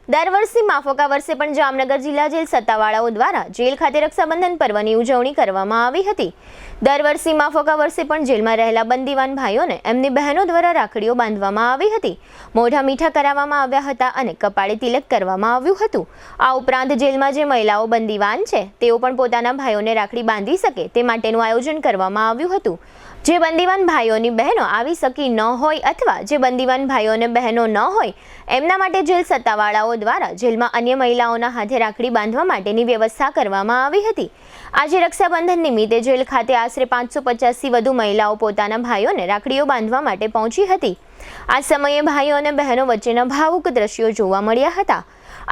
દર વર્ષે માફક આ વર્ષે પણ જામનગર જિલ્લા જેલ સત્તાવાળાઓ દ્વારા જેલ ખાતે રક્ષાબંધન પર્વની ઉજવણી કરવામાં આવી હતી। દર વર્ષે માફક આ વર્ષે પણ જેલમાં રહેલા બંદીવાન ભાઈઓને એમની બહેનો દ્વારા રાખડીઓ બાંધવામાં આવી હતી, મોઢા મીઠા કરાવવામાં આવ્યા હતા અને કપાળે તિલક કરવામાં આવ્યું હતું। આ ઉપરાંત જેલમાં જે મહિલાઓ બંદીવાન છે તેઓ પણ પોતાના ભાઈઓને રાખડી બાંધી શકે તે માટેનું આયોજન કરવામાં આવ્યું હતું। જે બંદીવાન ભાઈઓની બહેનો આવી શકી ન હોય અથવા જે બંદીવાન ભાઈઓને બહેનો ન હોય એમના માટે જેલ સત્તાવાળાઓ દ્વારા જેલમાં અન્ય મહિલાઓના હાથે રાખડી બાંધવા માટેની વ્યવસ્થા કરવામાં આવી હતી। આજે રક્ષાબંધન નિમિત્તે જેલ ખાતે આશરે 550થી વધુ મહિલાઓ પોતાના ભાઈઓને રાખડીઓ બાંધવા માટે પહોંચી હતી। આ સમયે ભાઈઓ અને બહેનો વચ્ચેના ભાવુક દ્રશ્યો જોવા મળ્યા હતા।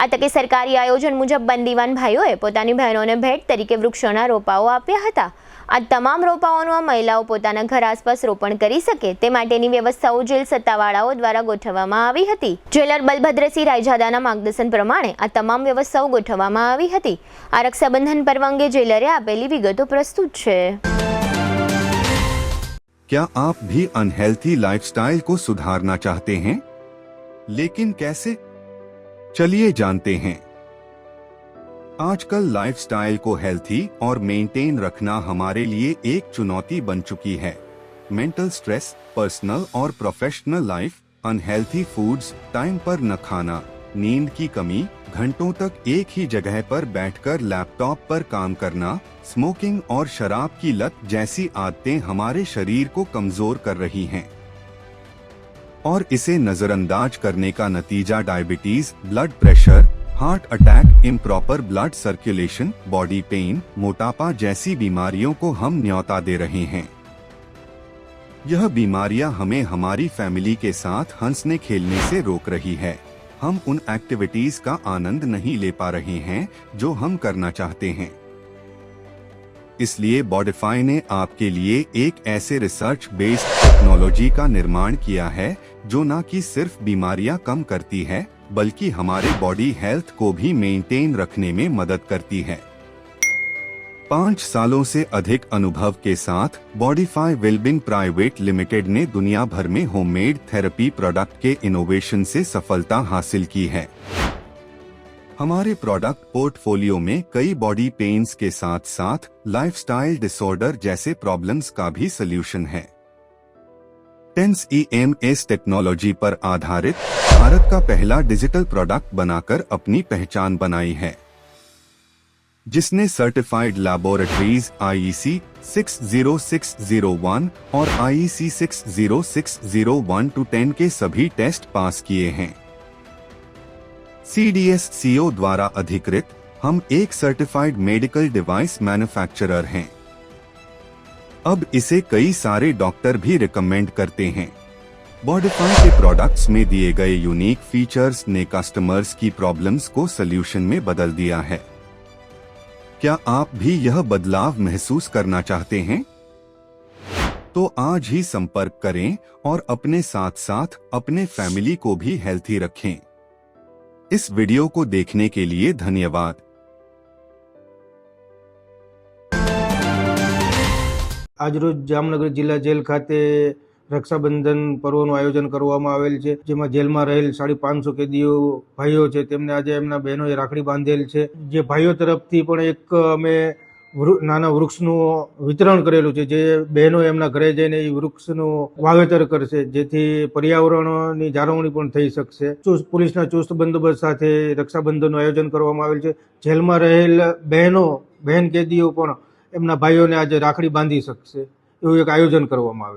આ તકે સરકારી આયોજન મુજબ બંદીવાન ભાઈઓએ પોતાની બહેનોને ભેટ તરીકે વૃક્ષોના રોપાઓ આપ્યા હતા। આ તમામ રોપાઓનું આ મહિલાઓ પોતાના ઘર આસપાસ રોપણ કરી શકે તે માટેની વ્યવસ્થાઓ જેલ સત્તાવાળાઓ દ્વારા ગોઠવવામાં આવી હતી। જેલર બલભદ્રસિંહ રાયજાદાના માર્ગદર્શન પ્રમાણે આ તમામ વ્યવસ્થાઓ ગોઠવવામાં આવી હતી। આ રક્ષાબંધન પર્વ અંગે જેલરે આપેલી વિગતો પ્રસ્તુત છે। क्या आप भी अनहेल्थी लाइफस्टाइल को सुधारना चाहते हैं, लेकिन कैसे? चलिए जानते हैं। आजकल लाइफस्टाइल को हेल्थी और मेंटेन रखना हमारे लिए एक चुनौती बन चुकी है। मेंटल स्ट्रेस, पर्सनल और professional life, unhealthy foods, time पर न खाना, नींद की कमी, घंटों तक एक ही जगह पर बैठकर लैपटॉप पर काम करना, स्मोकिंग और शराब की लत जैसी आदतें हमारे शरीर को कमजोर कर रही हैं और इसे नजरअंदाज करने का नतीजा diabetes, blood pressure, heart attack, improper blood circulation, body pain, मोटापा जैसी बीमारियों को हम न्योता दे रहे हैं। यह बीमारियां हमें हमारी फैमिली के साथ हंसने खेलने से रोक रही है। हम उन एक्टिविटीज का आनंद नहीं ले पा रहे हैं जो हम करना चाहते हैं। इसलिए बॉडीफाई ने आपके लिए एक ऐसे रिसर्च बेस्ड टेक्नोलॉजी का निर्माण किया है जो न कि सिर्फ बीमारियां कम करती है बल्कि हमारे बॉडी हेल्थ को भी मेंटेन रखने में मदद करती है। 5 सालों से अधिक अनुभव के साथ बॉडीफाई वेलबींग प्राइवेट लिमिटेड ने दुनिया भर में होममेड थेरेपी प्रोडक्ट के इनोवेशन से सफलता हासिल की है। हमारे प्रोडक्ट पोर्टफोलियो में कई बॉडी पेन्स के साथ साथ लाइफस्टाइल डिसऑर्डर जैसे प्रॉब्लम्स का भी सलूशन है। टेंस EMS टेक्नोलॉजी पर आधारित भारत का पहला डिजिटल प्रोडक्ट बनाकर अपनी पहचान बनाई है, जिसने सर्टिफाइड लैबोरेटरीज IEC 60601 और IEC 60601-10 के सभी टेस्ट पास किए हैं। CDSCO द्वारा अधिकृत हम एक सर्टिफाइड मेडिकल डिवाइस मैन्युफैक्चरर हैं। अब इसे कई सारे डॉक्टर भी रिकमेंड करते हैं। बॉडीफाई के प्रोडक्ट्स में दिए गए यूनिक फीचर्स ने कस्टमर्स की प्रॉब्लम्स को सल्यूशन में बदल दिया है। क्या आप भी यह बदलाव महसूस करना चाहते हैं? तो आज ही संपर्क करें और अपने साथ साथ अपने फैमिली को भी हेल्थी रखें। इस वीडियो को देखने के लिए धन्यवाद। आज रोज जामनगर जिला जेल खाते रक्षाबंधन पर्वનું આયોજન કરવામાં આવેલ છે, જેમાં જેલમાં રહેલ 550 કેદીઓ ભાઈઓ છે તેમને આજે એમના બહેનોએ રાખડી બાંધેલ છે। જે ભાઈઓ તરફથી પણ એક અમે નાના વૃક્ષનું વિતરણ કરેલું છે, જે બહેનો એમના ઘરે જઈને એ વૃક્ષનું વાવેતર કરશે, જેથી પર્યાવરણની જાળવણી પણ થઈ શકશે। પોલીસના ચુસ્ત બંદોબસ્ત સાથે રક્ષાબંધનનું આયોજન કરવામાં આવેલ છે। જેલમાં રહેલ બહેન કેદીઓ પણ એમના ભાઈઓને આજે રાખડી બાંધી શકશે એવું એક આયોજન કરવામાં આવેલ છે।